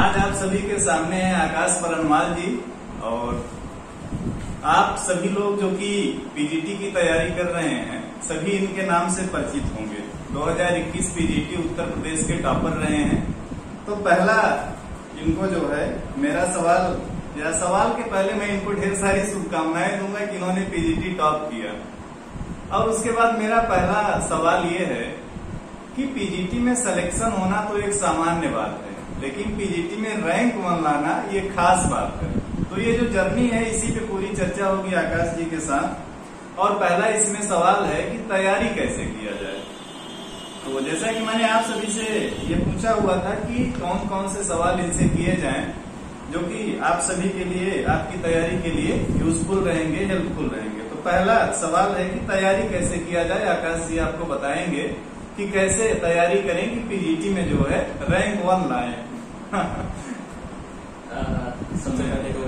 आज आप सभी के सामने है आकाश परनवाल जी। और आप सभी लोग जो कि पीजीटी की तैयारी कर रहे हैं सभी इनके नाम से परिचित होंगे। 2021 पीजीटी उत्तर प्रदेश के टॉपर रहे हैं। तो पहला इनको जो है मेरा सवाल के पहले मैं इनको ढेर सारी शुभकामनाएं दूंगा कि इन्होंने पीजीटी टॉप किया। और उसके बाद मेरा पहला सवाल ये है कि पीजीटी में सिलेक्शन होना तो एक सामान्य बात है, लेकिन पीजीटी में रैंक 1 लाना ये खास बात है। तो ये जो जर्नी है इसी पे पूरी चर्चा होगी आकाश जी के साथ। और पहला इसमें सवाल है कि तैयारी कैसे किया जाए। तो जैसा कि मैंने आप सभी से ये पूछा हुआ था कि कौन कौन से सवाल इनसे किए जाएं जो कि आप सभी के लिए, आपकी तैयारी के लिए यूजफुल रहेंगे, हेल्पफुल रहेंगे। तो पहला सवाल है कि तैयारी कैसे किया जाए। आकाश जी आपको बताएंगे कि कैसे तैयारी करें कि पीजीटी में जो है रैंक 1 लाए। सबसे पहले तो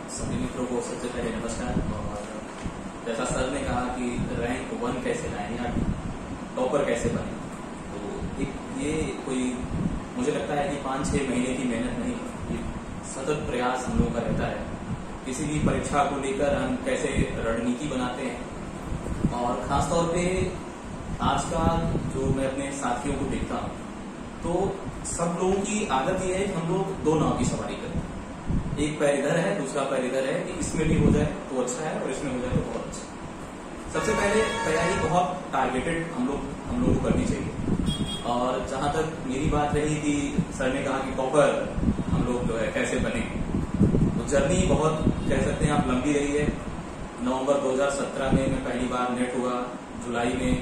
सभी मित्रों को सबसे पहले नमस्कार। और जैसा सर ने कहा कि रैंक 1 कैसे लाएं या टॉपर कैसे बने, तो ये कोई मुझे लगता है कि 5-6 महीने की मेहनत नहीं, ये सतत प्रयास हम लोगों का रहता है। किसी भी परीक्षा को लेकर हम कैसे रणनीति बनाते हैं। और खासतौर पे आजकल जो मैं अपने साथियों को देखता हूँ तो सब लोगों की आदत ये है कि हम लोग 2 नाव की सवारी करते हैं। एक पैर इधर है, दूसरा पैर इधर है कि इसमें भी हो जाए तो अच्छा है और इसमें हो जाए तो बहुत अच्छा। सबसे पहले तैयारी बहुत टारगेटेड हम लोग को करनी चाहिए। और जहां तक मेरी बात रही कि सर ने कहा कि टॉपर हम लोग जो है कैसे बने, तो जर्नी बहुत कह सकते हैं आप लंबी रही है। नवंबर 2017 में मैं पहली बार नेट हुआ, जुलाई में,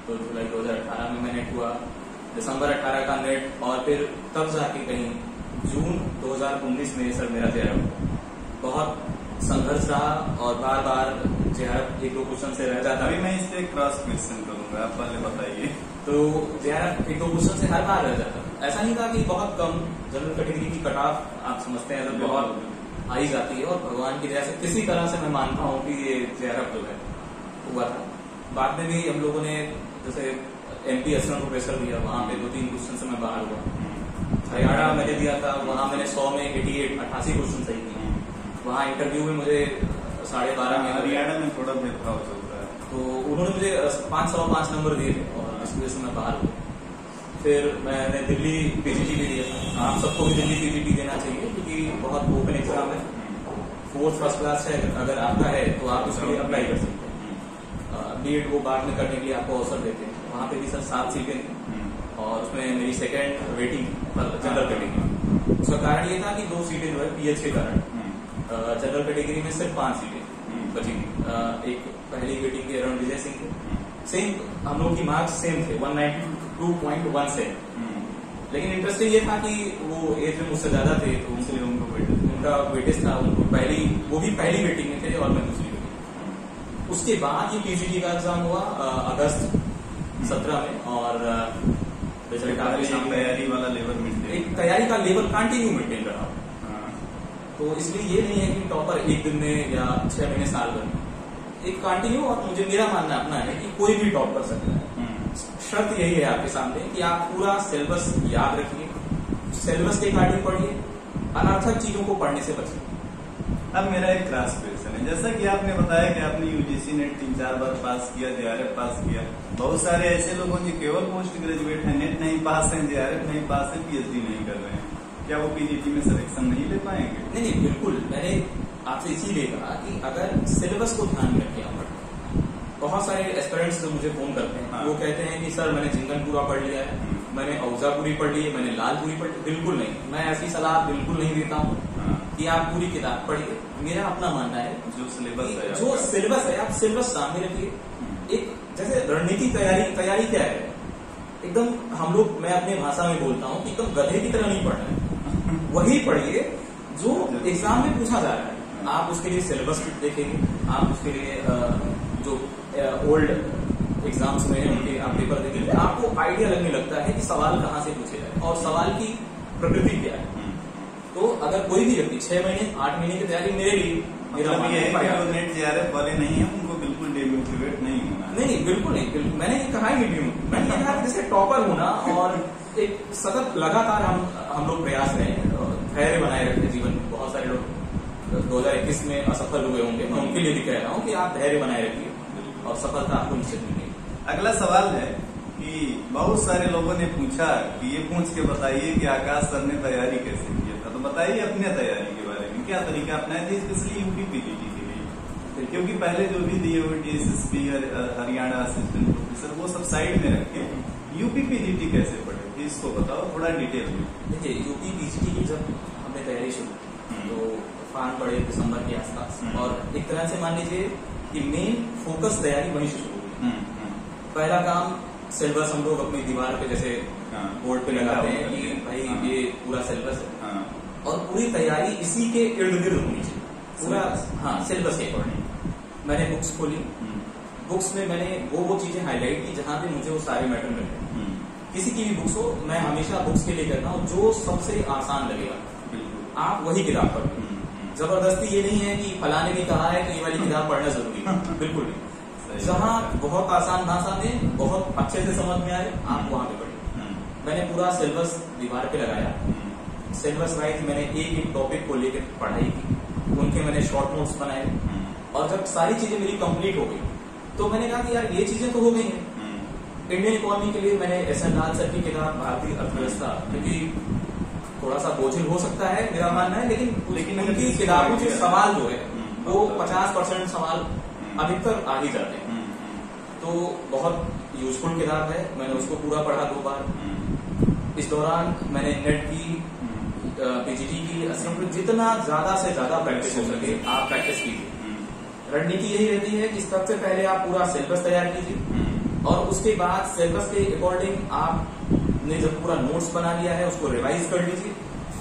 तो जुलाई 2018 में मैं नेट हुआ, दिसंबर 18 का नेट, और फिर तब जाके कहीं जून 2019 में सर मेरा जेआरएफ। बहुत संघर्ष रहा और बार बार जेआरएफ 1-2 क्वेश्चन से रह जाता। अभी मैं इस पे क्रॉस क्वेश्चन करूंगा, आप पहले बताइए। तो जेआरएफ 1-2 क्वेश्चन से हर बार रह जाता। ऐसा नहीं था कि बहुत कम, जनरल कैटेगरी की कट ऑफ आप समझते हैं तो बहुत आई जाती है। और भगवान की दया से किसी तरह से मैं मानता हूँ कि ये जेआरएफ जो है हुआ था। बाद में भी हम लोगों ने जैसे एमपी असिस्टेंट प्रोफेसर दिया, वहां पे 2-3 क्वेश्चन से मैं बाहर हुआ। हरियाणा मैंने दिया था, वहां मैंने 100 में 88 क्वेश्चन सही किए। वहां इंटरव्यू में मुझे 12.5 में, हरियाणा में थोड़ा भेदभाव चलता है, तो उन्होंने मुझे 505 नंबर दिए थे और इस वजह से मैं बाहर हुआ। फिर मैंने दिल्ली पीजीटी भी दिया था। आप सबको भी दिल्ली पीजीटी देना चाहिए क्योंकि बहुत ओपन एग्जाम है। 4th फर्स्ट क्लास है, अगर आपका है तो आप उसके लिए अप्लाई कर सकते हैं। बीएड वो बाद में करने के लिए आपको अवसर देते हैं। वहाँ पे भी सर 7 सीटें थी और उसमें मेरी सेकेंड वेटिंग जनरल कैटेगरी। उसका कारण ये था कि 2 सीटें जो है पीएच के कारण, जनरल कैटेगरी में सिर्फ 5 सीटें बची थी। एक पहली वेटिंग के अरुण विजय सिंह थे, सेम हम लोग की मार्क्स सेम थे 192.17। लेकिन इंटरेस्टिंग ये था कि वो एज में मुझसे ज्यादा थे तो इसलिए उनका वेटेज था, उनको वो भी पहली वेटिंग में थे और मैं दूसरी वेटिंग। उसके बाद ये पीजीटी का एग्जाम हुआ अगस्त 17 में और रिजल्ट आपके सामने। तैयारी वाला लेवल मेंटेन, एक तैयारी का लेवल कंटिन्यू मेंटेन रहा। तो इसलिए ये नहीं है कि टॉपर 1 दिन में या 6 महीने साल भर में, एक कंटिन्यू। और मुझे मेरा मानना अपना है कि कोई भी टॉप कर सकता है। शर्त यही है आपके सामने कि आप पूरा सिलेबस याद रखिए, सिलेबस के अकॉर्डिंग पढ़िए, अनर्थक चीजों को पढ़ने से बचिए। अब मेरा एक क्रॉस क्वेश्चन है, जैसा कि आपने बताया कि आपने यूजीसी नेट 3-4 बार पास किया, जेआरएफ पास किया। बहुत सारे ऐसे लोगों जो केवल पोस्ट ग्रेजुएट है, नेट नहीं पास है, जेआरएफ नहीं पास है, पीएचडी नहीं कर रहे हैं, क्या वो पीजीटी में सिलेक्शन नहीं ले पाएंगे? नहीं, बिल्कुल। मैंने आपसे इसीलिए कहा कि अगर सिलेबस को ध्यान में रखें आप पढ़ें। बहुत सारे एस्पिरेंट्स जो मुझे फोन करते हैं वो कहते हैं कि सर मैंने जिंगन पूरा पढ़ लिया है, मैंने औजा पूरी पढ़ ली है, मैंने लाल पूरी पढ़ ली। बिल्कुल नहीं, मैं ऐसी सलाह बिल्कुल नहीं देता हूँ कि आप पूरी किताब पढ़िए। मेरा अपना मानना है जो सिलेबस है आप सिलेबस सामने रखिए। एक जैसे रणनीति तैयारी क्या है, एकदम हम लोग, मैं अपने भाषा में बोलता हूँ कि एकदम गधे की तरह नहीं पढ़ना है। वही पढ़िए जो एग्जाम में पूछा जा रहा है। आप उसके लिए सिलेबस देखेंगे, आप उसके लिए जो ओल्ड एग्जाम्स में उनके आप पेपर देखेंगे, आपको आइडिया लगने लगता है कि सवाल कहाँ से पूछे जाए और सवाल की प्रकृति क्या है। तो अगर कोई भी व्यक्ति 6 महीने 8 महीने की तैयारी मेरे लिए, मेरा नेट जेआरएफ वाले नहीं है उनको बिल्कुल डिमोटिवेट नहीं होना। नहीं, बिल्कुल नहीं, बिल्कुल मैंने ये कहा ही वीडियो में, मैंने ये कहा कि जैसे टॉपर होना और एक सतत लगातार हम लोग प्रयास करें, धैर्य बनाए रखें जीवन में। बहुत सारे लोग 2021 में असफल हुए होंगे, मैं उनके लिए भी कह रहा हूँ कि आप धैर्य बनाए रखिए और सफलता आपको निश्चित मिलेगी। अगला सवाल है कि बहुत सारे लोगों ने पूछा कि ये पूछ के बताइए कि आकाश सर ने तैयारी कैसे किया था, तो बताइए अपने तैयारी के बारे में, क्या तरीका अपनाए थे स्पेशली यूपी पीजीटी के लिए, क्योंकि पहले जो भी दिए हुए DSSP हरियाणा असिस्टेंट प्रोफेसर वो सब साइड में रखे, यूपी पीजीटी कैसे पढ़े थे इसको बताओ थोड़ा डिटेल में। देखिए, यूपी पीजीटी की जब हमने तैयारी शुरू तो फार्म पड़े दिसंबर के आसपास, और एक तरह से मान लीजिए कि मेन फोकस तैयारी वहीं से शुरू हुई। पहला काम सिलेबस हम लोग अपनी दीवार पे जैसे बोर्ड पे लगाते हैं कि भाई ये पूरा सिलेबस है, और पूरी तैयारी इसी के इर्द गिर्द होनी चाहिए पूरा। हाँ, सिलेबस के अकॉर्डिंग मैंने बुक्स खोली, बुक्स में मैंने वो चीजें हाईलाइट की जहां पे मुझे वो सारे मैटर मिले। किसी की भी बुक्स हो, मैं हमेशा बुक्स के लिए कहता हूँ जो सबसे आसान लगेगा आप वही किताब पढ़िए। जबरदस्ती ये नहीं है कि फलाने ने कहा है कि ये वाली किताब पढ़ना जरूरी है, बिल्कुल नहीं। जहाँ बहुत आसान भाषा में बहुत अच्छे से समझ में आए आप वहां पे पढ़िए। मैंने पूरा सिलेबस दीवार पे लगाया, सिलेबस वाइज मैंने एक एक टॉपिक को लेकर पढ़ाई की, उनके मैंने शॉर्ट नोट्स बनाए, और जब सारी चीजें मेरी कंप्लीट हो गई तो मैंने कहा कि यार ये चीजें तो हो गई हैं। इंडियन इकोनॉमी के लिए मैंने SN लाल सर की किताब भारतीय अर्थव्यवस्था, क्योंकि थोड़ा सा बोझिल हो सकता है मेरा मानना है, लेकिन उनकी किताबों के सवाल जो है वो 50% सवाल अधिकतर आ ही जाते हैं, तो बहुत यूजफुल किताब है। मैंने उसको पूरा पढ़ा 2 बार। इस दौरान मैंने नेट की पीजीटी की असेंबली जितना ज्यादा से ज्यादा प्रैक्टिस हो सके आप प्रैक्टिस कीजिए। रणनीति यही रहती है कि सबसे पहले आप पूरा सिलेबस तैयार कीजिए, और उसके बाद सिलेबस के अकॉर्डिंग आपने जब पूरा नोट्स बना लिया है उसको रिवाइज कर लीजिए,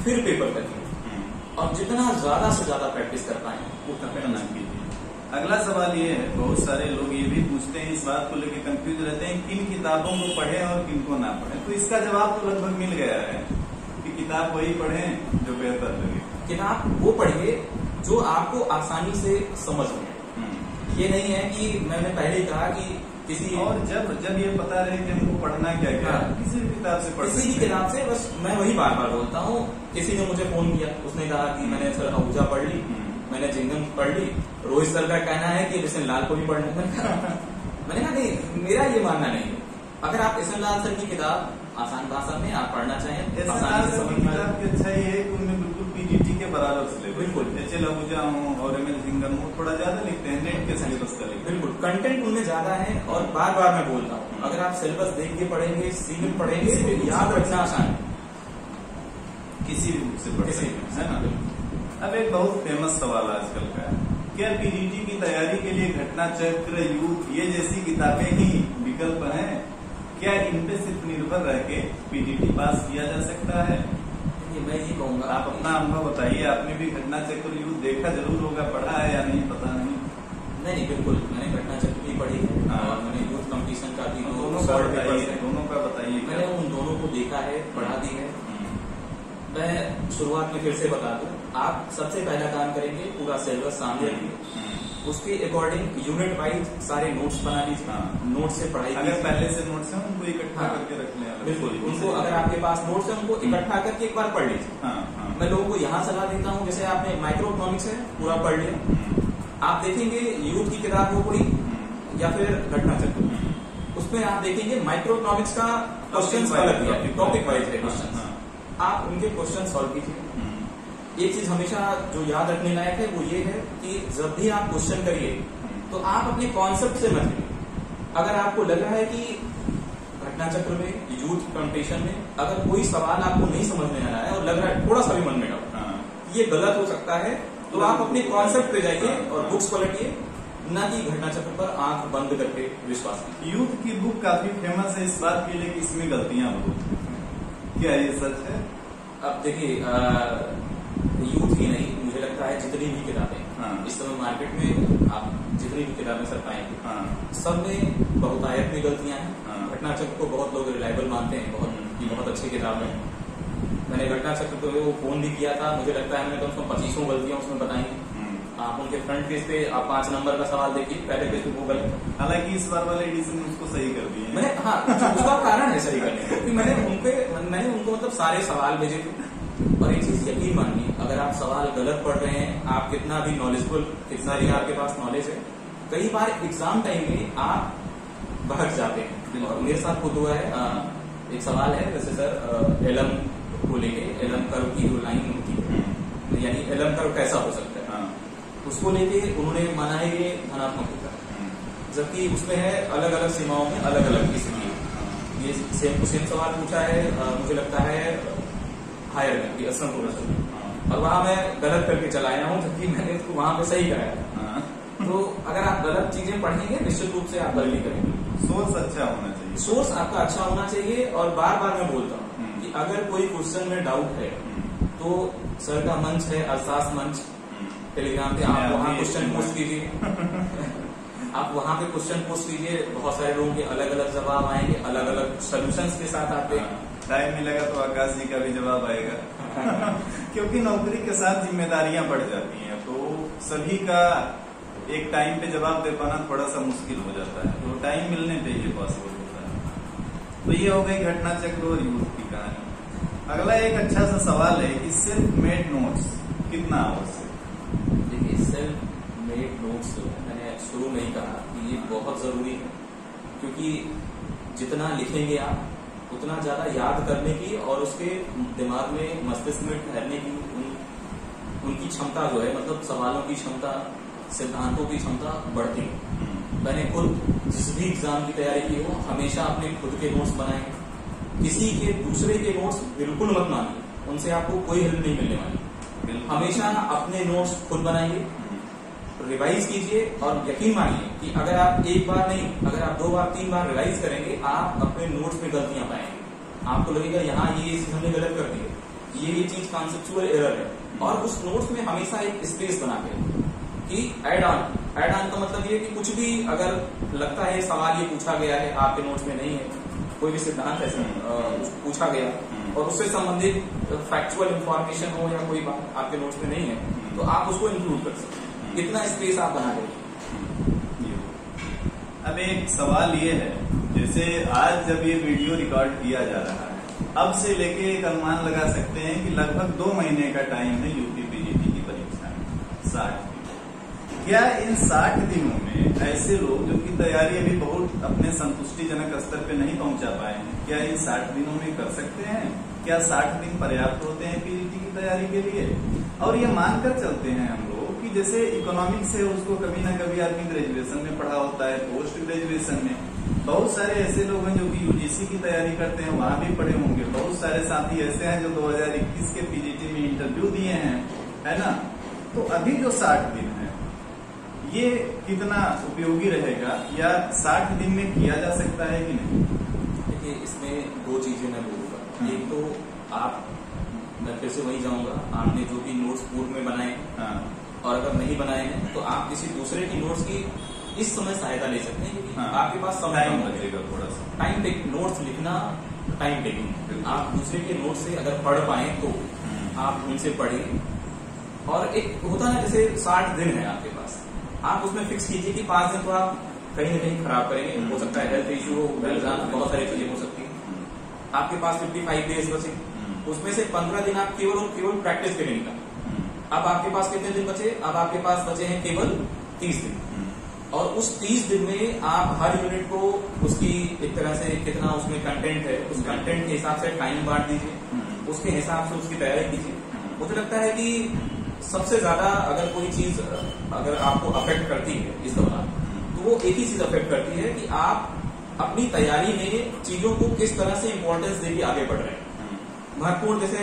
फिर पेपर करिए, और जितना ज्यादा से ज्यादा प्रैक्टिस कर पाए उतना करना कीजिए। अगला सवाल ये है, बहुत सारे लोग ये भी पूछते हैं, इस बात को लेकर कंफ्यूज रहते हैं किन किताबों को पढ़ें और किन को ना पढ़ें, तो इसका जवाब तो लगभग मिल गया है कि किताब वही पढ़ें जो बेहतर लगे। किताब वो पढ़िए जो आपको आसानी से समझ में। ये नहीं है कि मैंने पहले ही कहा कि किसी और जब ये पता रहे कि हमको पढ़ना क्या क्या, किसी भी किताब से पढ़ किसी भी किताब से, बस मैं वही बार बार बोलता हूँ। किसी ने मुझे फोन किया, उसने कहा कि मैंने सर आहूजा पढ़ ली, मैंने जिंगम पढ़ ली, रोहित सर का कहना है कि SN लाल को भी पढ़ना। मैंने कहा नहीं, मेरा ये मानना नहीं है। अगर आप SN लाल सर की किताब आसान भाषा में आप पढ़ना चाहें, आसानी से समझ में अच्छा ये है कि उनमें बिल्कुल पीजीटी के बराबर सिलेबस, बिल्कुल HL आहूजा हो और ML जिंगम हो, थोड़ा ज्यादा लिखते हैं, नेट के सिलेबस का लिखते हैं, बिल्कुल कंटेंट उनमें ज्यादा है। और बार बार मैं बोलता हूँ, अगर आप सिलेबस देख के पढ़ेंगे, सीमित पढ़ेंगे, तो याद रखना आसान है किसी भी बुक से पढ़े, है ना। अब एक बहुत फेमस सवाल आजकल का है, क्या पीजीटी की तैयारी के लिए घटना चक्र, युग ये जैसी किताबें ही विकल्प हैं? क्या इन पे सिर्फ निर्भर रह के पीजीटी पास किया जा सकता है? मैं ये कहूंगा, आप अपना अनुभव बताइए, आपने भी घटना चक्र युग देखा जरूर होगा, पढ़ा है या नहीं पता नहीं। नहीं, बिल्कुल मैंने घटना चक्र भी पढ़ी है, और मैंने यूथ कंपटीशन का भी दोनों का बताइए। मैंने उन दोनों को देखा है, पढ़ा भी है। मैं शुरुआत में फिर से बता दूं, आप सबसे पहला काम करेंगे पूरा सिलेबस सामने रखिए, उसके अकॉर्डिंग यूनिट वाइज सारे नोट्स बना लीजिए, नोट से पढ़ाई। अगर पहले से नोट्स हैं उनको इकट्ठा करके रख लें, बिल्कुल उनको, अगर आपके पास नोट्स है उनको इकट्ठा करके एक बार पढ़ लीजिए। मैं लोगों को यहाँ सलाह देता हूँ, जैसे आपने माइक्रो इकोनॉमिक्स है पूरा पढ़ लिया, आप देखेंगे यूथ की किताब हो कोई या फिर घटना चक्र, उसमें आप देखेंगे माइक्रो इकोनॉमिक्स का क्वेश्चन अलग दिया, टॉपिक वाइज है क्वेश्चन, आप उनके क्वेश्चन सॉल्व कीजिए। एक चीज हमेशा जो याद रखने लायक है वो ये है कि जब भी आप क्वेश्चन करिए तो आप अपने कॉन्सेप्ट से मत करिए। अगर आपको लग रहा है कि घटना चक्र में, यूथ कंपटीशन में अगर कोई सवाल आपको नहीं समझ में आ रहा है और लग रहा है थोड़ा सा भी मन में डाउट, ये गलत हो सकता है, तो आप अपने कॉन्सेप्ट पे जाइए और बुक्स पलटिए, न कि घटना चक्र पर आंख बंद करके विश्वास कीजिए। यूथ की बुक काफी फेमस है इस बात के लिए कि इसमें गलतियां बहुत, क्या ये सच है? अब देखिए, यूथ ही नहीं, मुझे लगता है जितनी भी किताबें इस समय मार्केट में आप जितनी भी किताबें सर पाएंगे, सब में बहुतायत में गलतियां हैं। घटना चक्र को बहुत लोग रिलायबल मानते हैं, बहुत अच्छी किताब है। मैंने घटना चक्र को वो फोन भी किया था, मुझे लगता है मैंने तो उसको 25 गलतियां उसमें बताई, आप उनके फ्रंट पेज पे आप 5 नंबर का सवाल देखिए, पहले पेज पे वो गलत। हालांकि इस बार वाले एडिशन में उसको सही कर दिए। मैंने उसका कारण है सही करने क्योंकि मैंने उनको मतलब सारे सवाल भेजे थे। और एक चीज यकीन मानिए, अगर आप सवाल गलत पढ़ रहे हैं, आप कितना भी नॉलेजफुल, कितना भी आपके पास नॉलेज है, कई बार एग्जाम टाइम में आप बहक जाते हैं। और मेरे साथ खुद हुआ है। एक सवाल है जैसे सर एलम को लेके, एलम कर्व की जो लाइन होती है, यानी एलम कर्व कैसा हो सकता है, उसको लेके उन्होंने माना है ये धनात्मक होता है, जबकि उसमें है अलग अलग सीमाओं में अलग अलग की स्थिति। ये सेम सवाल पूछा है मुझे लगता है हायर में, असम, और वहां मैं गलत करके चला आया हूँ, जबकि मैंने उसको वहां पे सही कराया। तो अगर आप गलत चीजें पढ़ेंगे निश्चित रूप से आप गलती करेंगे। सोर्स अच्छा होना चाहिए, सोर्स आपका अच्छा होना चाहिए। और बार बार मैं बोलता हूँ कि अगर कोई क्वेश्चन में डाउट है तो सर का मंच है अरसास मंच टेलीग्राम पे, आप वहाँ क्वेश्चन पोस्ट कीजिए। आप वहाँ पे क्वेश्चन पोस्ट कीजिए, बहुत सारे लोगों के अलग अलग जवाब आएंगे, अलग अलग सोल्यूशंस के साथ आते हैं। टाइम मिलेगा तो आकाश जी का भी जवाब आएगा। क्योंकि नौकरी के साथ जिम्मेदारियां बढ़ जाती हैं, तो सभी का एक टाइम पे जवाब दे पाना थोड़ा सा मुश्किल हो जाता है, तो टाइम मिलने पे ये पॉसिबल होता है। तो ये हो गई घटना चक्र और यूथ की कहानी। अगला एक अच्छा सा सवाल है कि सेल्फ मेड नोट्स कितना आवश्यक? देखिए, सेल्फ मेड नोट्स जो है, मैंने शुरू में ही कहा कि ये बहुत जरूरी है, क्योंकि जितना लिखेंगे आप उतना ज्यादा याद करने की और उसके दिमाग में, मस्तिष्क में ठहरने की उनकी क्षमता जो है, मतलब सवालों की क्षमता, सिद्धांतों की क्षमता बढ़ती है। मैंने खुद जिस भी एग्जाम की तैयारी की हो, हमेशा अपने खुद के नोट्स बनाए। किसी के दूसरे के नोट्स बिल्कुल मत मानिए, उनसे आपको कोई हेल्प नहीं मिलने वाली। हमेशा अपने नोट्स खुद बनाइए, रिवाइज कीजिए, और यकीन मानिए कि अगर आप एक बार नहीं, अगर आप 2 बार 3 बार रिवाइज करेंगे, आप अपने नोट्स में गलतियां पाएंगे। आपको लगेगा यहाँ ये चीज हमने गलत कर दी है, ये चीज कॉन्सेप्चुअल एरर है। और उस नोट्स में हमेशा एक स्पेस बना के कि एड ऑन का मतलब ये कि कुछ भी अगर लगता है सवाल ये पूछा गया है, आपके नोट्स में नहीं है, कोई भी सिद्धांत ऐसा पूछा गया और उससे संबंधित फैक्चुअल इंफॉर्मेशन हो या कोई बात आपके नोट्स में नहीं है, तो आप उसको इंक्लूड कर सकते हैं। कितना स्पेस आप बना देंगे। अब एक सवाल ये है, जैसे आज जब ये वीडियो रिकॉर्ड किया जा रहा है, अब से लेके एक अनुमान लगा सकते हैं कि लगभग 2 महीने का टाइम है यूपी पीजीटी की परीक्षा में, 60 दिन। क्या इन 60 दिनों में ऐसे लोग जो कि तैयारी अभी बहुत अपने संतुष्टिजनक स्तर पे नहीं पहुंचा पाए हैं, क्या इन 60 दिनों में कर सकते हैं? क्या 60 दिन पर्याप्त होते हैं पीजीटी की तैयारी के लिए? और ये मानकर चलते हैं हम लोग कि जैसे इकोनॉमिक्स है, उसको कभी ना कभी आदमी ग्रेजुएशन में पढ़ा होता है, पोस्ट ग्रेजुएशन में। बहुत सारे ऐसे लोग हैं जो कि यूजीसी की तैयारी करते हैं, वहां भी पढ़े होंगे। बहुत सारे साथी ऐसे हैं जो 2021 के पीजीटी में इंटरव्यू दिए हैं, है ना? तो अभी जो 60 दिन है, ये कितना उपयोगी रहेगा, या 60 दिन में किया जा सकता है कि नहीं? देखिए, इसमें 2 चीजें मैं बोलूंगा। एक तो मैं फिर से वही जाऊंगा, आपने जो भी नोट्स पूर्व में बनाए, और अगर नहीं बनाए हैं तो आप किसी दूसरे की नोट्स की इस समय सहायता ले सकते हैं, क्योंकि आपके पास समय कम लगेगा। थोड़ा सा टाइम टेक, नोट्स लिखना टाइम टेकिंग। आप दूसरे के नोट्स से अगर पढ़ पाए तो आप उनसे पढ़िए। और एक होता है जैसे 60 दिन है आपके पास, आप उसमें फिक्स कीजिए कि 5 दिन तो आप कहीं ना कहीं खराब करेंगे। हो सकता है हेल्थ इश्यू हो, बहुत सारी चीजें हो सकती है। आपके पास 55 डेज बचे, उसमें से 15 दिन आप केवल प्रैक्टिस के लिए निकालें। अब आपके पास कितने दिन बचे? अब आपके पास बचे हैं केवल 30 दिन। और उस 30 दिन में आप हर यूनिट को उसकी एक तरह से कितना उसमें कंटेंट है, उस कंटेंट के हिसाब से टाइम बांट दीजिए, उसके हिसाब से उसकी तैयारी कीजिए। मुझे लगता है कि सबसे ज्यादा अगर कोई चीज अगर आपको अफेक्ट करती है इस दौरान, तो वो एक ही चीज अफेक्ट करती है कि आप अपनी तैयारी में चीजों को किस तरह से इंपॉर्टेंस देके आगे बढ़ रहे हैं। महत्वपूर्ण, जैसे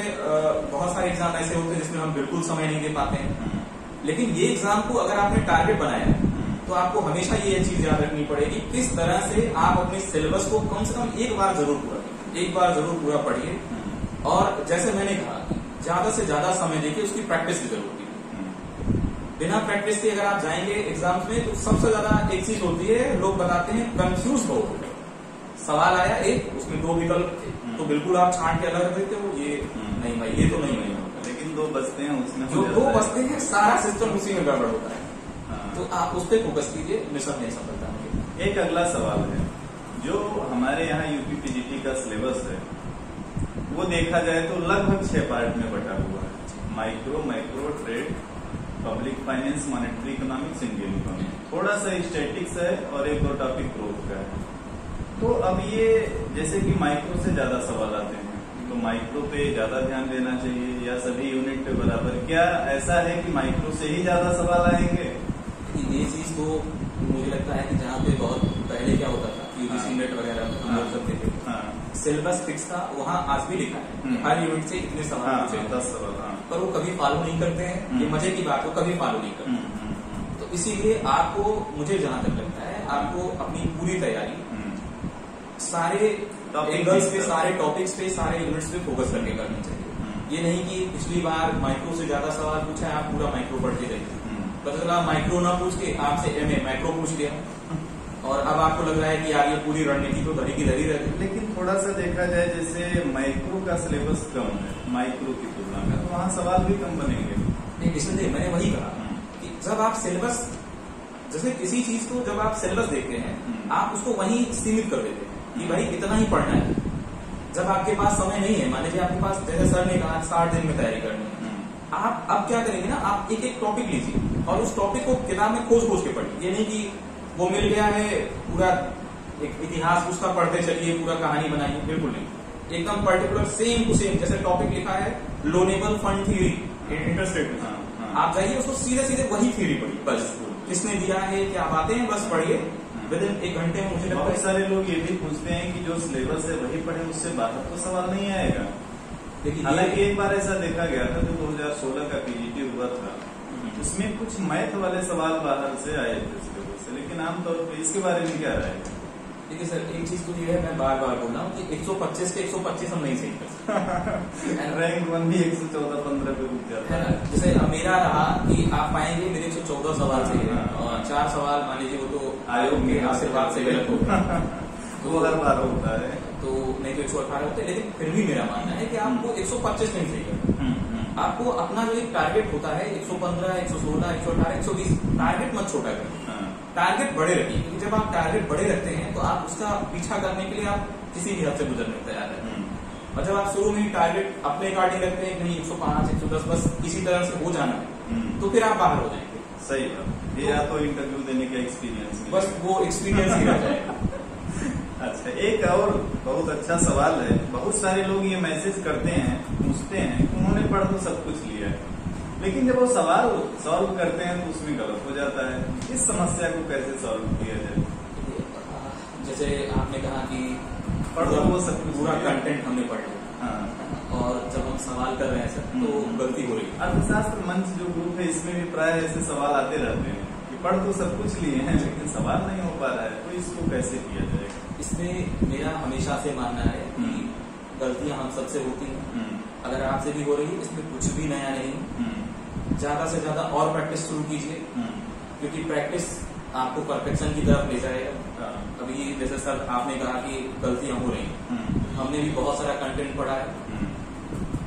बहुत सारे एग्जाम ऐसे होते हैं जिसमें हम बिल्कुल समय नहीं दे पाते हैं, लेकिन ये एग्जाम को अगर आपने टारगेट बनाया है तो आपको हमेशा ये चीज याद रखनी पड़ेगी, किस तरह से आप अपने सिलेबस को कम से कम एक बार जरूर पूरा करें, एक बार जरूर पूरा पढ़िए। और जैसे मैंने कहा, ज्यादा से ज्यादा समय देखिए, उसकी प्रैक्टिस की जरूरत है। बिना प्रैक्टिस के अगर आप जाएंगे एग्जाम्स में, तो सबसे ज्यादा एक चीज होती है, लोग बताते हैं कंफ्यूज बहुत होते हैं। सवाल आया एक, उसमें 2 विकल्प थे, तो बिल्कुल आप छांट के अलग देते हो, ये नहीं भाई, ये तो नहीं होगा। लेकिन दो बचते हैं उसमें जो दो बचते हैं सारा सिस्टम उसी में गड़बड़ होता है। हाँ। तो आप उस पर फोकस कीजिए, मिशन नहीं सफलता होगी। एक अगला सवाल है, जो हमारे यहाँ यूपी पीजीटी का सिलेबस है वो देखा जाए तो लगभग 6 पार्ट में बटा हुआ है। Micro trade, public finance, monetary economics, Indian economic, थोड़ा सा स्टैटिक्स है और एक दो टॉपिक ग्रोथ का है। तो अब ये जैसे कि माइक्रो से ज्यादा सवाल आते हैं, तो माइक्रो पे ज्यादा ध्यान देना चाहिए या सभी यूनिट पे बराबर? क्या ऐसा है कि माइक्रो से ही ज्यादा सवाल आएंगे? ये चीज तो मुझे लगता है कि जहाँ पे बहुत पहले क्या होता था, यूजीसी नेट वगैरह में हम लोग करते थे, सिलेबस फिक्स था, वहाँ आज भी लिखा है हर यूनिट से इतने सवाल पूछे, 10 सवाल, पर वो कभी फॉलो नहीं करते हैं। ये मजे की बात है, कभी फॉलो नहीं करते। तो इसीलिए आपको, मुझे जहां तक लगता है, आपको अपनी पूरी तैयारी सारे एंगल्स पे, सारे टॉपिक्स पे, सारे यूनिट्स पे फोकस करके करनी चाहिए। ये नहीं कि पिछली बार माइक्रो से ज्यादा सवाल पूछा है, आप पूरा माइक्रो पढ़ के जाइए, पता चला माइक्रो ना पूछ के आपसे एमए माइक्रो पूछ लिया और अब आपको लग रहा है कि यार ये पूरी रणनीति तो धरी की धरी रह गई। लेकिन थोड़ा सा देखा जाए, जैसे माइक्रो का सिलेबस कम है माइक्रो की तुलना में, तो वहाँ सवाल भी कम बनेंगे। नहीं, इसलिए मैंने वही कहा कि जब आप सिलेबस, जैसे किसी चीज को जब आप सिलेबस देखते हैं, आप उसको वहीं सीमित कर देते हैं कि भाई इतना ही पढ़ना है। जब आपके पास समय नहीं है, मान लीजिए आपके पास, जैसे सर ने कहा 60 दिन में तैयारी करनी है, आप अब क्या करेंगे ना, आप एक एक टॉपिक लीजिए और उस टॉपिक को किताब में खोज खोज के पढ़िए। ये नहीं कि वो मिल गया है पूरा एक इतिहास उसका पढ़ते चलिए, पूरा कहानी बनाइए, बिल्कुल नहीं। एकदम पर्टिकुलर सेम टू सेम, जैसे टॉपिक लिखा है loanable fund theory, interest rate, आप जाइए उसको सीधे सीधे वही थ्योरी पढ़िए, बस किसने दिया है, क्या बातें हैं, बस पढ़िए। विद इन 1 घंटे में मुझे लगता है बहुत सारे लोग ये भी पूछते हैं कि जो सिलेबस है वही पढ़े, उससे बाहर तो सवाल नहीं आएगा। हालांकि एक बार ऐसा देखा गया था, जो 2016 का पीजीटी हुआ था, उसमें कुछ मैथ वाले सवाल बाहर से आए थे सिलेबस से, लेकिन आमतौर पर इसके बारे में क्या राय है? देखिए सर, एक चीज तो ये है, मैं बार बार बोल रहा हूँ कि 125 के 125 हम नहीं सही कर सकते। रैंक 1 भी 114-15 पे रुक जाता है। जैसे अब मेरा रहा कि आप पाएंगे मेरे 114 सवाल से और 4 सवाल मान लीजिए वो तो आयोग के आशीर्वाद से गलत होगा, तो हर बार होता है, तो नहीं तो 118 होते हैं। लेकिन फिर भी मेरा मानना है कि आपको 125 नहीं सही करना। आपको अपना जो एक टारगेट होता है 115, 116, 118, 120, टारगेट मत छोटा करें, टारगेट बड़े रखिए। क्योंकि जब आप टारगेट बड़े रखते हैं तो आप उसका पीछा करने के लिए आप किसी भी हद से गुजरने तैयार है। और जब आप शुरू में ही टारगेट अपने अकॉर्डिंग रखते हैं, नहीं 105, 110 बस इसी तरह से हो जाना है, तो फिर आप बाहर हो जाएंगे। सही बात, ये या तो इंटरव्यू देने का एक्सपीरियंस, बस वो एक्सपीरियंस ही रह जाएगा। अच्छा, एक और बहुत अच्छा सवाल है, बहुत सारे लोग ये मैसेज करते हैं, पूछते हैं कि उन्होंने पढ़ तो सब कुछ लिया है, लेकिन जब वो सवाल सॉल्व करते हैं तो उसमें गलत हो जाता है। इस समस्या को कैसे सॉल्व किया जाए? जैसे आपने कहा कि पढ़ वो सब कुछ, पूरा कंटेंट हमने पढ़ लिया, और जब हम सवाल कर रहे हैं सर तो गलती हो रही है। अर्थशास्त्र मंच जो ग्रुप है, इसमें भी प्राय ऐसे सवाल आते रहते हैं कि पढ़ तो सब कुछ लिए हैं लेकिन सवाल नहीं हो पा रहा है, तो इसको कैसे किया जाएगा? इसमें मेरा हमेशा से मानना है कि गलतियां हम सबसे होती हैं, अगर आपसे भी हो रही है, इसमें कुछ भी नया नहीं। ज्यादा से ज्यादा और प्रैक्टिस शुरू कीजिए, क्योंकि प्रैक्टिस आपको परफेक्शन की तरफ ले जाएगा। अभी जैसे सर आपने कहा कि गलतियां हो रही, हमने भी बहुत सारा कंटेंट पढ़ा है,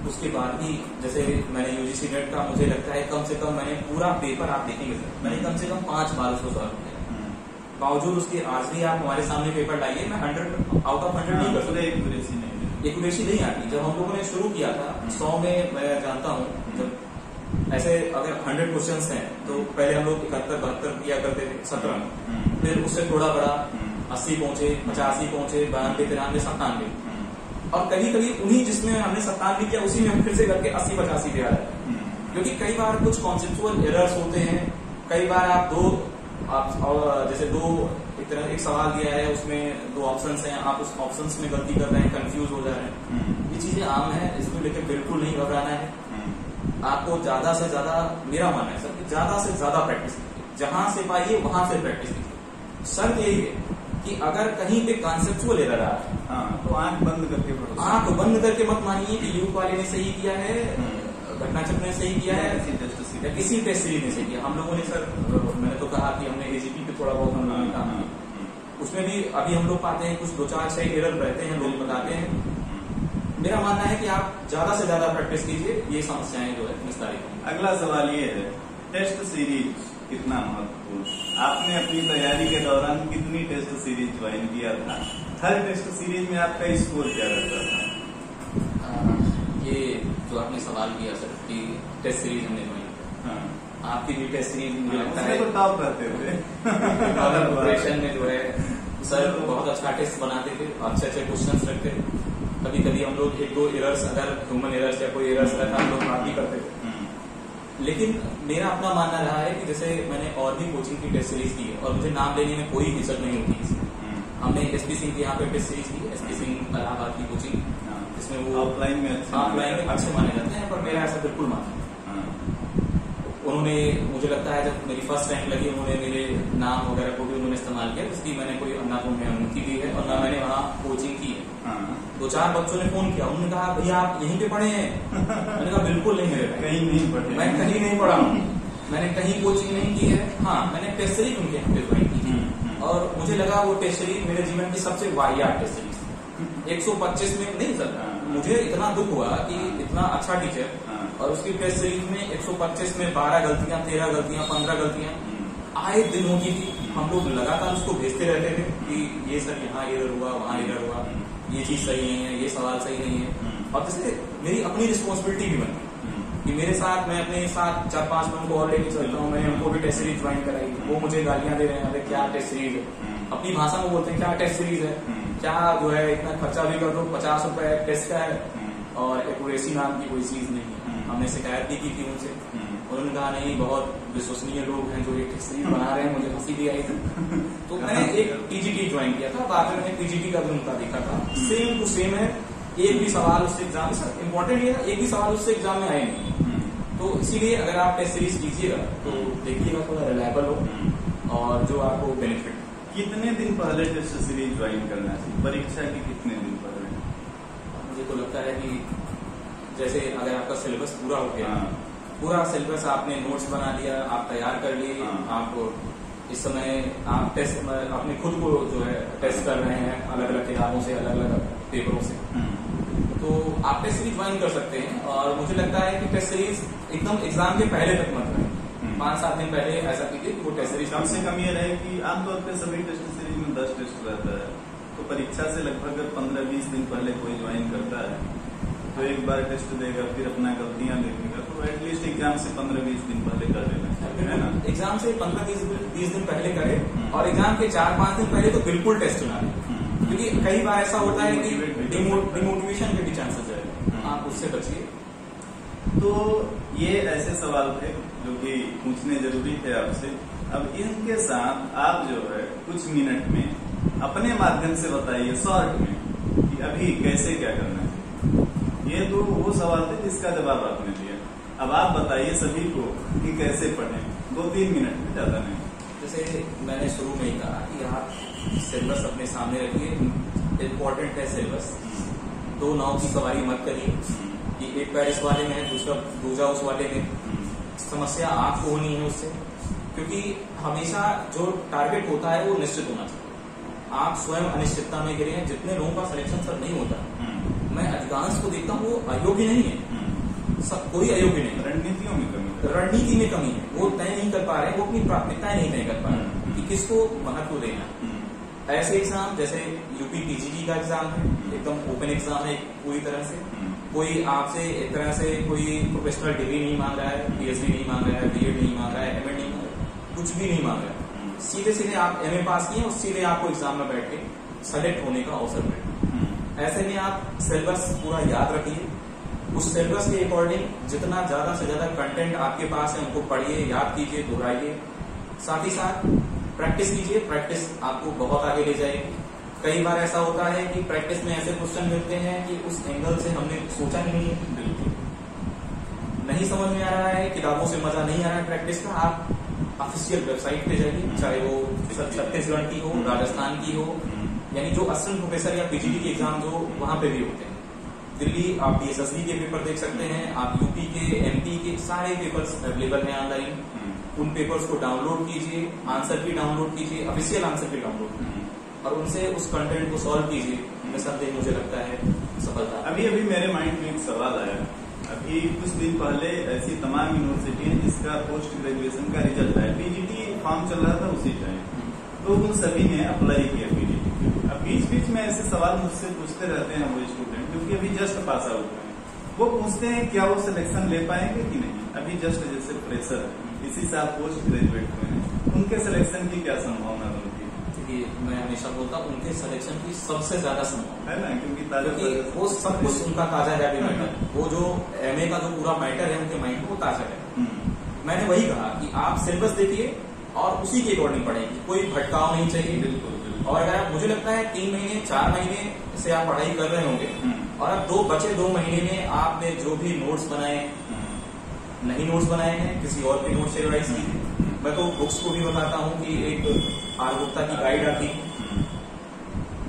उसके बाद भी जैसे मैंने यूजीसी नेट का, मुझे लगता है कम से कम मैंने पूरा पेपर, आप देखेंगे सर, मैंने कम से कम 5 बार उसको सॉल्व किया। बावजूद उसके आज भी आप हमारे सामने पेपर लाइए, मैं 100 आउट ऑफ 100 नहीं कर सकता, एक्यूरेसी नहीं आती। जब हम लोगों ने शुरू किया था 100 में, मैं जानता हूँ जब ऐसे अगर 100 क्वेश्चंस हैं तो पहले हम लोग 71-72 किया करते थे 17, फिर उससे थोड़ा बड़ा 80 पहुंचे, 85 पहुंचे, 92, 93, 97, और कभी कभी उन्हीं जिसमें हमने 97 किया उसी में फिर से करके 80-85 पे आ रहा है। क्योंकि कई बार कुछ कॉन्सेप्चुअल एरर्स होते हैं, कई बार आप जैसे एक सवाल दिया है, उसमें 2 ऑप्शंस हैं, आप उस ऑप्शंस में गलती कर रहे हैं, कंफ्यूज हो जा रहे हैं। ये चीजें आम है, इसको लेकर बिल्कुल नहीं घबराना है। आपको ज्यादा से ज्यादा, मेरा मानना है सर, कि ज्यादा से ज्यादा प्रैक्टिस कीजिए, जहां से पाइए वहां से प्रैक्टिस कीजिए। शर्त यही है कि अगर कहीं पे कॉन्सेप्चुअल एरर आ रहा है तो आंख बंद करके पढ़ो। आंख बंद करके मत मानिए कि यूप वाले ने सही किया है, घटनाचक्र ने सही किया है, किसी टेस्ट सीरीज ने सही किया। हम लोगों ने सर, मैंने तो कहा कि हमने एजीपी पे थोड़ा बहुत हम लोगों ने काम किया, उसमें भी अभी हम लोग पाते हैं कुछ 2-4-6 एरर रहते हैं, लोग बताते हैं, मेरा मानना है कि आप ज्यादा से ज्यादा प्रैक्टिस कीजिए, ये समस्याएं जो है निस्तारित होंगी। अगला सवाल ये है, टेस्ट सीरीज कितना महत्वपूर्ण? आपने अपनी तैयारी के दौरान कितनी टेस्ट सीरीज ज्वाइन किया था? हर टेस्ट सीरीज में आपका स्कोर क्या रहता था? ये जो आपने सवाल किया सर कि टेस्ट सीरीज हमने ज्वाइन किया, आपकी भी टेस्ट सीरीज मुझे लगता है तो टॉप करते थे। प्रिपरेशन में जो है सर बहुत अच्छा टेस्ट बनाते थे, अच्छे अच्छे क्वेश्चंस रखते थे। कभी कभी हम लोग एक दो एरर्स, अगर ह्यूमन एरर्स या कोई एरर्स रहता हम लोग बात भी करते थे। लेकिन मेरा अपना मानना रहा है कि जैसे मैंने और भी कोचिंग की टेस्ट सीरीज की है और मुझे नाम लेने में कोई हिचक नहीं होती इसमें। हमने एसपी सिंह की यहाँ पे टेस्ट सीरीज की, एसपी सिंह इलाहाबाद की कोचिंग, जिसमें वो ऑफलाइन में अच्छे माने जाते हैं, पर मेरा ऐसा बिल्कुल मानना है। उन्होंने, मुझे लगता है जब मेरी फर्स्ट रैंक लगी, उन्होंने मेरे नाम वगैरह को भी उन्होंने इस्तेमाल किया, उसकी मैंने कोई ना तो मैं अनुमति दी है और ना मैंने वहाँ कोचिंग की है। 2-4 बच्चों ने फोन किया, उन्होंने कहा भैया आप यहीं पे पढ़े हैं? मैंने कहा बिल्कुल नहीं मेरे भाई, कहीं नहीं पढ़े, मैं कहीं नहीं पढ़ा हूँ, मैंने कहीं कोचिंग नहीं की है। हाँ, मैंने टेस्ट सीरीज उनके यहाँ पे ज्वाइन की थी और मुझे लगा वो टेस्ट सीरीज मेरे जीवन की सबसे वाहियात टेस्ट सीरीज। 125 में नहीं सर, मुझे इतना दुख हुआ कि इतना अच्छा टीचर और उसकी टेस्ट सीरीज में 125 में 12 गलतियां, 13 गलतियां, 15 गलतियां आए दिन होती थी। हम लोग लगातार उसको भेजते रहते थे कि ये सर यहाँ एरर हुआ, वहाँ एरर हुआ, ये चीज सही नहीं है, ये सवाल सही नहीं है। और जैसे मेरी अपनी रिस्पॉन्सिबिलिटी भी बनती कि मेरे साथ, मैं अपने साथ 4-5 लोगों को और लेके चलता हूँ, मैंने उनको भी टेस्ट सीरीज ज्वाइन कराई, वो मुझे गालियां दे रहे हैं, अरे क्या टेस्ट सीरीज है, अपनी भाषा में बोलते हैं क्या टेस्ट सीरीज है, क्या जो है इतना खर्चा भी कर दो, 50 रुपए टेस्ट का है और एक्यूरेसी नाम की कोई चीज नहीं है। हमने शिकायत भी की थी उनसे, उन्होंने कहा नहीं बहुत विश्वसनीय लोग हैं जो एक टेस्ट सीरीज बना रहे हैं, मुझे हंसी भी आई थी। तो मैंने एक पीजीटी ज्वाइन किया था, बाद में मैंने पीजीटी का भी उनका देखा था, सेम टू सेम है, एक भी सवाल उससे एग्जाम, सर इम्पोर्टेंट ये है एक भी सवाल उससे एग्जाम में आए नहीं। तो इसीलिए अगर आप टेस्ट सीरीज कीजिएगा तो देखिएगा थोड़ा रिलायबल हो और जो आपको बेनिफिट। कितने दिन पहले टेस्ट सीरीज ज्वाइन करना चाहिए? परीक्षा के कितने दिन पहले? मुझे तो लगता है कि जैसे अगर आपका सिलेबस पूरा हो गया, पूरा सिलेबस आपने नोट्स बना लिया, आप तैयार कर लिए, आप इस समय आप टेस्ट अपने खुद को जो है टेस्ट कर रहे हैं अलग अलग किताबों से, अलग अलग पेपरों से, तो आप टेस्ट सीरीज ज्वाइन कर सकते हैं। और मुझे लगता है कि टेस्ट सीरीज एकदम एग्जाम के पहले तक मत करें, 5-7 दिन पहले ऐसा कीजिए कि वो टेस्ट सीरीज कम से कम ये रहे कि आमतौर पर सभी टेस्ट सीरीज में 10 टेस्ट रहता है, तो परीक्षा से लगभग 15-20 दिन पहले कोई ज्वाइन करता है तो एक बार टेस्ट देगा, फिर अपना गलतियां देखेगा, तो एटलीस्ट एग्जाम से 15-20 दिन पहले कर देना चाहिए, है ना? एग्जाम से 15-20 दिन पहले करें और एग्जाम के 4-5 दिन पहले तो बिल्कुल टेस्ट ना लें, क्योंकि कई बार ऐसा होता है कि डिमोटिवेशन के भी चांसेस है, आप उससे बचिए। तो ये ऐसे सवाल थे जो कि पूछने जरूरी थे आपसे। अब इनके साथ आप जो है कुछ मिनट में अपने माध्यम से बताइए शॉर्ट में कि अभी कैसे क्या करना है। ये तो वो सवाल थे जिसका जवाब आपने दिया, अब आप बताइए सभी को कि कैसे पढ़ें, 2-3 मिनट में, ज्यादा नहीं। जैसे मैंने शुरू में ही कहा कि आप सिलेबस अपने सामने रखिए, इम्पोर्टेंट है सिलेबस, 2 नाव की सवारी मत करिए कि एक पैर इस वाले में है, दूसरा उस वाले में, समस्या आपको होनी है उससे, क्योंकि हमेशा जो टारगेट होता है वो निश्चित होना चाहिए। आप स्वयं अनिश्चितता में गिरे हैं, जितने लोगों का सिलेक्शन सर नहीं होता, मैं अधिकांश को देखता हूँ वो अयोग्य नहीं है, सब कोई अयोग्य नहीं, रणनीतियों में कमी है, रणनीति में कमी है, वो तय नहीं कर पा रहे, वो अपनी प्राथमिकताएं नहीं तय कर पा रहे कि किसको महत्व देना। ऐसे एग्जाम जैसे यूपी पीजीटी का एग्जाम है, एकदम ओपन एग्जाम है पूरी तरह से, कोई आपसे एक तरह से कोई प्रोफेशनल डिग्री नहीं मांग रहा है, पीएचडी नहीं मांग रहा है, बीएड नहीं मांग रहा है, एमएड नहीं मांग रहा है, कुछ भी नहीं मांग रहा है, सीधे आप एमए पास किए और सीधे आपको एग्जाम में बैठ के सेलेक्ट होने का अवसर मिले। ऐसे में आप सिलेबस पूरा याद रखिए, उस सिलेबस के अकॉर्डिंग जितना ज्यादा से ज्यादा कंटेंट आपके पास है उनको पढ़िए, याद कीजिए, दोहराइए, साथ ही साथ प्रैक्टिस कीजिए। प्रैक्टिस आपको बहुत आगे ले जाएगी। कई बार ऐसा होता है कि प्रैक्टिस में ऐसे क्वेश्चन मिलते हैं कि उस एंगल से हमने सोचा ही नहीं है, बिल्कुल नहीं समझ में आ रहा है, किताबों से मजा नहीं आ रहा है प्रैक्टिस का, आप ऑफिशियल वेबसाइट पे जाइए, चाहे वो छत्तीसगढ़ की हो, राजस्थान की हो, यानी जो असिस्टेंट प्रोफेसर या पीजीटी के एग्जाम जो वहां पे भी होते हैं, दिल्ली आप बीएसएसबी के पेपर देख सकते हैं, आप यूपी के, एमपी के सारे पेपर्स अवेलेबल हैं ऑनलाइन, उन पेपर्स को डाउनलोड कीजिए, आंसर की डाउनलोड कीजिए, ऑफिशियल आंसर की डाउनलोड कीजिए और उनसे उस कंटेंट को सॉल्व कीजिए, निसंदेह मुझे लगता है सफलता। अभी मेरे माइंड में एक सवाल आया। अभी कुछ दिन पहले ऐसी तमाम यूनिवर्सिटी है जिसका पोस्ट ग्रेजुएशन का रिजल्ट आया, पीजीटी फॉर्म चल रहा था उसी टाइम, तो उन सभी ने अप्लाई किया पीजीटी। अब बीच बीच में ऐसे सवाल मुझसे पूछते रहते हैं वो स्टूडेंट जो कि अभी जस्ट पास आउट हुए हैं, वो पूछते हैं क्या वो सिलेक्शन ले पाएंगे कि नहीं। अभी जस्ट जैसे फ्रेशर इसी साल पोस्ट ग्रेजुएट हुए हैं, उनके सिलेक्शन की क्या संभावना है उनकी? मैं हमेशा बोलता हूँ उनके सिलेक्शन की सबसे ज्यादा संभावना है ना, क्योंकि वो सब कुछ उनका ताजा है मैटर, वो जो एमए का जो पूरा मैटर है उनके माइंड में वो ताजा है। मैंने वही कहा कि आप सिलेबस देखिए और उसी के अकॉर्डिंग पढ़ेंगे, कोई भटकाव नहीं चाहिए। बिल्कुल। और अगर आप, मुझे लगता है 3 महीने 4 महीने से आप पढ़ाई कर रहे होंगे और अब 2 महीने में आपने जो भी नोट्स बनाए, नहीं नोट्स बनाए हैं, किसी और के नोट्स से रिवाइज कीजिए। मैं तो बुक्स को भी बताता हूँ कि एक आर गुप्ता की गाइड आती है,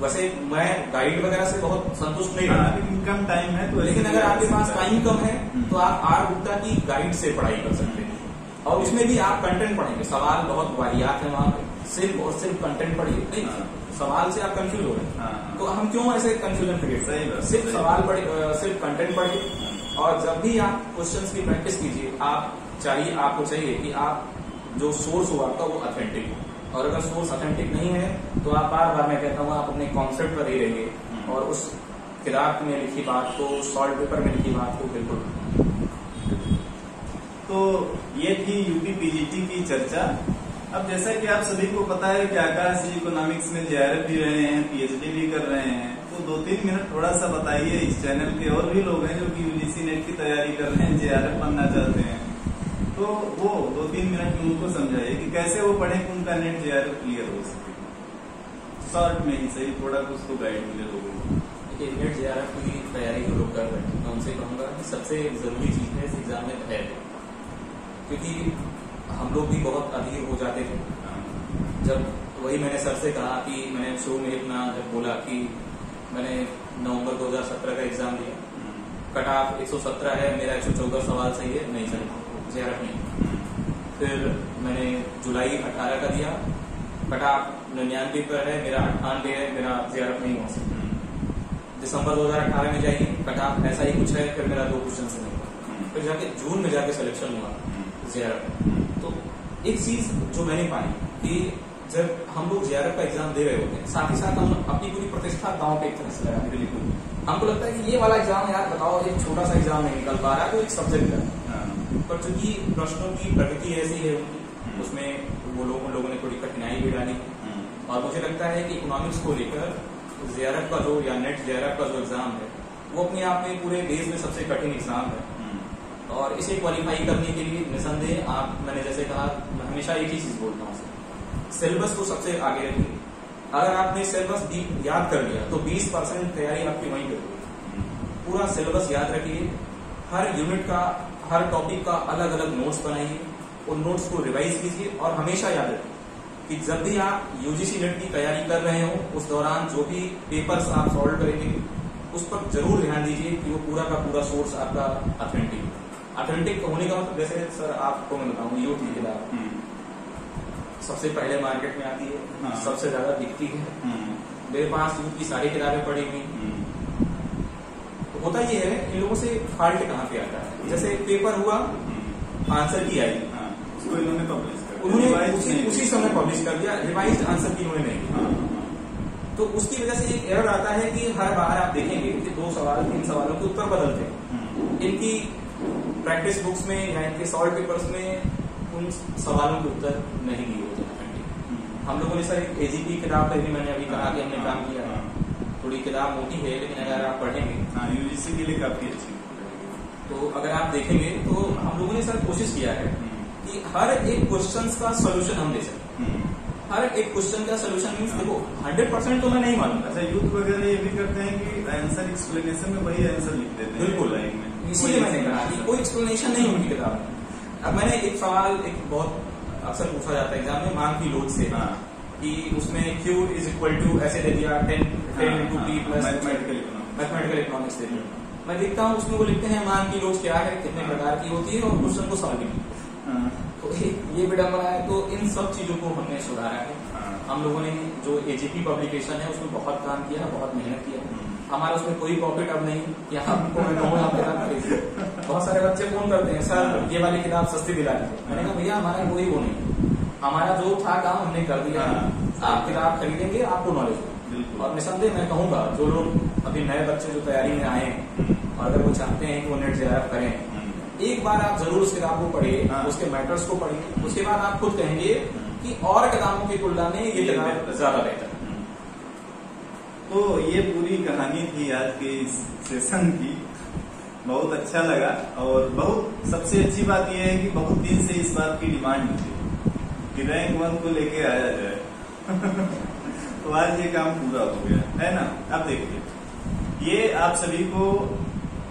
वैसे मैं गाइड वगैरह से बहुत संतुष्ट नहीं रहता, लेकिन कम टाइम है तो, लेकिन अगर आपके पास टाइम कम है तो आप आर गुप्ता की गाइड से पढ़ाई कर सकते हैं। और उसमें भी आप कंटेंट पढ़ेंगे, सवाल बहुत वाहियात है वहां पे, सिर्फ और सिर्फ कंटेंट पढ़िए, नहीं सवाल से आप कंफ्यूज हो रहे हैं। तो हम क्यों ऐसे कंफ्यूजन क्रिएट, सिर्फ सवाल पढ़िए, सिर्फ कंटेंट पढ़िए। और जब भी आप क्वेश्चंस की प्रैक्टिस कीजिए, आपको चाहिए कि आप जो सोर्स हो आपका वो ऑथेंटिक हो, और अगर सोर्स ऑथेंटिक नहीं है तो आप बार बार, मैं कहता हूँ, आप अपने कॉन्सेप्ट पर ही रहिए और उस किताब में लिखी बात को, सॉल्ट पेपर में लिखी बात को बिल्कुल। तो ये थी यूपी पीजीटी की चर्चा। अब जैसा कि आप सभी को पता है कि आकाश जी इकोनॉमिक्स में जेआरएफ भी रहे हैं, पीएचडी भी कर रहे हैं, तो 2-3 मिनट थोड़ा सा बताइए, इस चैनल के और भी लोग हैं जो कि यूजीसी नेट की तैयारी कर रहे हैं, जेआरएफ बनना चाहते हैं, तो वो 2-3 मिनट में उनको समझाइए कि कैसे वो पढ़े कि उनका नेट जेआरएफ क्लियर हो सके, शॉर्ट में ही सही, थोड़ा कुछ तो गाइड मिले लोगों को। देखिए, नेट जेआरएफ की तैयारी जो लोग कर रहे हैं, मैं उनसे कहूंगा कि सबसे जरूरी चीज है इस एग्जाम में धैर्य, क्योंकि हम लोग भी बहुत अधीर हो जाते थे। जब वही मैंने सर से कहा कि मैंने शुरू में अपना जब बोला कि मैंने नवंबर 2017 का एग्जाम दिया, कट ऑफ 117 है, मेरा 114 सवाल सही है, नहीं सर जेआरएफ नहीं। फिर मैंने जुलाई 18 का दिया, कट ऑफ 99 पर है, मेरा 98 है, मेरा जेआरएफ नहीं हो सकता। दिसंबर 2018 में जाइए, कट ऑफ ऐसा ही कुछ है, फिर मेरा 2 क्वेश्चन से नहीं हुआ, फिर जाके जून में जाके सिलेक्शन हुआ जेआरएफ। तो एक चीज जो मैंने पाई कि जब हम लोग जेआरएफ का एग्जाम दे रहे होते हैं, साथ ही साथ हम अपनी पूरी प्रतिष्ठा गांव पे एक तरह से लगा, बिल्कुल हमको लगता है कि ये वाला एग्जाम, यार बताओ, एक छोटा सा एग्जाम नहीं निकल पा रहा है तो एक सब्जेक्ट है, पर चूंकि प्रश्नों की प्रगति ऐसी है उनकी, उसमें वो लोगों ने थोड़ी कठिनाई भी डाली। और मुझे लगता है कि इकोनॉमिक्स को लेकर जेआरएफ का जो, या नेट जेआरएफ का जो एग्जाम है, वो अपने आप में पूरे देश में सबसे कठिन एग्जाम है। और इसे क्वालिफाई करने के लिए निसंदेह आप, मैंने जैसे कहा, मैं हमेशा एक ही चीज बोलता हूँ, सिलेबस को सबसे आगे रखिए। अगर आपने सिलेबस याद कर लिया तो 20% तैयारी आपकी वहीं पे होगी। पूरा सिलेबस याद रखिए, हर यूनिट का, हर टॉपिक का अलग अलग नोट्स बनाइए, उन नोट्स को रिवाइज कीजिए। और हमेशा याद रखिए कि जब भी आप यूजीसी नेट की तैयारी कर रहे हो, उस दौरान जो भी पेपर्स आप सॉल्व करेंगे उस पर जरूर ध्यान दीजिए कि वो पूरा का पूरा सोर्स आपका ऑथेंटिक होने का मतलब, जैसे सर आपको मैं बताऊँ, यूथ की किताब सबसे पहले मार्केट में आती है, सबसे ज्यादा बिकती है। मेरे पास यूथ की सारी किताबें पढ़ी हुई। तो होता ये है, इन लोगों से फॉल्ट कहाँ पे आता है, जैसे पेपर हुआ, आंसर की आई, उसको इन्होंने पब्लिश कर, उन्होंने उसी समय पब्लिश कर दिया, रिवाइज आंसर की उन्होंने नहीं। तो उसकी वजह से एक एरर आता है कि हर बार आप देखेंगे कि 2 सवाल 3 सवालों के उत्तर बदलते हैं। इनकी प्रैक्टिस बुक्स में या इनके सॉल्व पेपर्स में उन सवालों के उत्तर नहीं दिए होते हैं। हम लोगों ने सर एजीपी किताब पर भी, मैंने अभी कहा कि हमने काम किया है, थोड़ी किताब मोटी है, लेकिन अगर आप पढ़ेंगे यूजीसी के लिए काफी अच्छी, तो अगर आप देखेंगे तो हम लोगों ने सर कोशिश किया है कि हर एक क्वेश्चन का सोल्यूशन हम दे सकते। हर एक क्वेश्चन का सोल्यूशन मीन्स, देखो 100% तो मैं नहीं मानूंगा। अच्छा, यूथ वगैरह ये भी करते हैं कि आंसर एक्सप्लेनेशन में वही आंसर लिख देते हैं, बिल्कुल लाइन में, इसीलिए मैंने कहा कि कोई एक्सप्लेनेशन नहीं उनकी किताब में। अब मैंने एक सवाल, एक बहुत अक्सर पूछा जाता है एग्जाम में, मांग की लोड से, कि उसमें Q इज इक्वल टू ऐसे दे दिया 10 into P plus mathematical economics दे दिया। मैं देखता हूँ उसमें वो लिखते हैं मांग की लोड क्या है, कितने प्रकार की होती है, और क्वेश्चन को सॉल्विंग। तो ये विडंबना है। तो इन सब चीजों को हमने सुधारा है। हम लोगों ने जो एजीपी पब्लिकेशन है उसमें बहुत काम किया, बहुत मेहनत किया। हमारा उसमें कोई प्रॉफिट अब नहीं कि हमको मैं कहूँ आप किताब खरीदिए। बहुत सारे बच्चे फोन करते हैं, सर ये वाली किताब सस्ती दिला दीजिए। मैंने कहा भैया हमारा कोई वो नहीं, हमारा जो था काम हमने कर दिया। आप किताब खरीदेंगे आपको नॉलेज होगा। और निसंदेह मैं कहूंगा जो लोग अभी नए बच्चे जो तैयारी में आए हैं और अगर वो चाहते हैं कि वो नेट JRF करें, एक बार आप जरूर उस किताब को पढ़िए, उसके मैटर्स को पढ़िए, उसके बाद आप खुद कहेंगे कि और किताबों की तुलना में ये किताब ज्यादा बेहतर है। तो ये पूरी कहानी थी आज के इस सेशन की। बहुत अच्छा लगा और बहुत सबसे अच्छी बात यह है कि बहुत दिन से इस बात की डिमांड थी कि रैंक 1 को लेके आया जाए। तो आज ये काम पूरा हो गया है ना। अब देखिए ये आप सभी को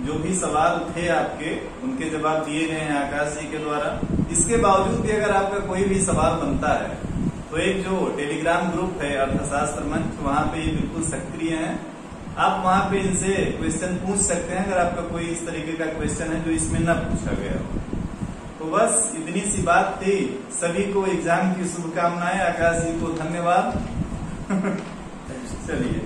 जो भी सवाल थे आपके, उनके जवाब दिए गए हैं आकाश जी के द्वारा। इसके बावजूद भी अगर आपका कोई भी सवाल बनता है तो एक जो टेलीग्राम ग्रुप है अर्थशास्त्र मंच, वहां पे ये बिल्कुल सक्रिय हैं। आप वहां पे इनसे क्वेश्चन पूछ सकते हैं अगर आपका कोई इस तरीके का क्वेश्चन है जो इसमें न पूछा गया हो। तो बस इतनी सी बात थी। सभी को एग्जाम की शुभकामनाएं। आकाश जी को धन्यवाद। चलिए।